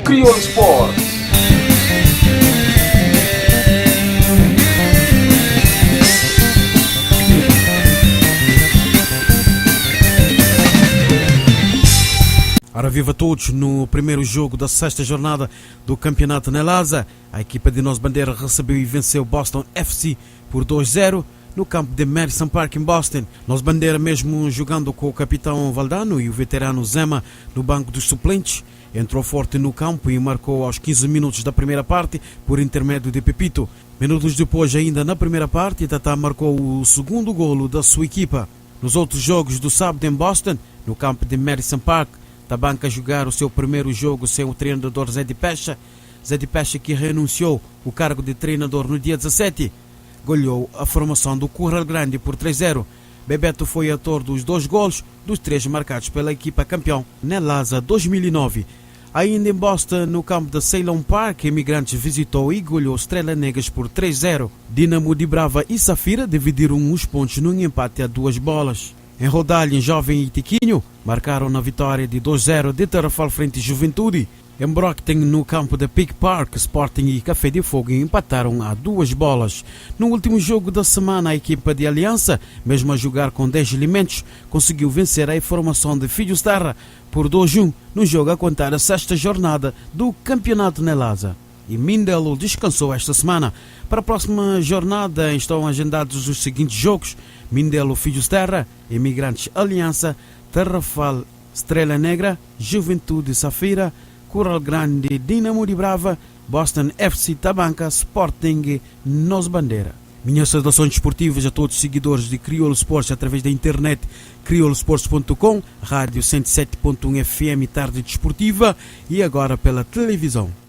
Crioulo Sports. Ora, viva a todos! No primeiro jogo da sexta jornada do campeonato Nelasa, a equipa de Nos Bandeira recebeu e venceu Boston FC por 2-0 no campo de Madison Park em Boston. Nos Bandeira, mesmo jogando com o capitão Valdano e o veterano Zema no banco dos suplentes, entrou forte no campo e marcou aos 15 minutos da primeira parte por intermédio de Pepito. Minutos depois, ainda na primeira parte, Tata marcou o segundo golo da sua equipa. Nos outros jogos do sábado em Boston, no campo de Madison Park, Tabanca a jogar o seu primeiro jogo sem o treinador Zé de Pecha. Zé de Pecha, que renunciou o cargo de treinador no dia 17, goleou a formação do Curral Grande por 3-0. Bebeto foi autor dos 2 golos dos 3 marcados pela equipa campeão Nelasa 2009. Ainda em Boston, no campo da Ceylon Park, Imigrantes visitou e goleou Estrela Negras por 3-0. Dinamo de Brava e Safira dividiram os pontos num empate a 2 bolas. Em Rodalha, Jovem e Tiquinho marcaram na vitória de 2-0 de Tarrafal frente Juventude. Em Brockton, no campo da Peak Park, Sporting e Café de Fogo empataram a 2 bolas. No último jogo da semana, a equipa de Aliança, mesmo a jogar com 10 elementos, conseguiu vencer a formação de Filhos Terra por 2-1 no jogo a contar a sexta jornada do Campeonato Nelasa. E Mindelo descansou esta semana. Para a próxima jornada estão agendados os seguintes jogos: Mindelo Filhos Terra, Imigrantes Aliança, Tarrafal Estrela Negra, Juventude Safira, Curral Grande Dinamo de Brava, Boston FC Tabanca, Sporting Nos Bandeira. Minhas saudações desportivas a todos os seguidores de Crioulo Sports através da internet crioulosports.com, rádio 107.1 FM Tarde Desportiva e agora pela televisão.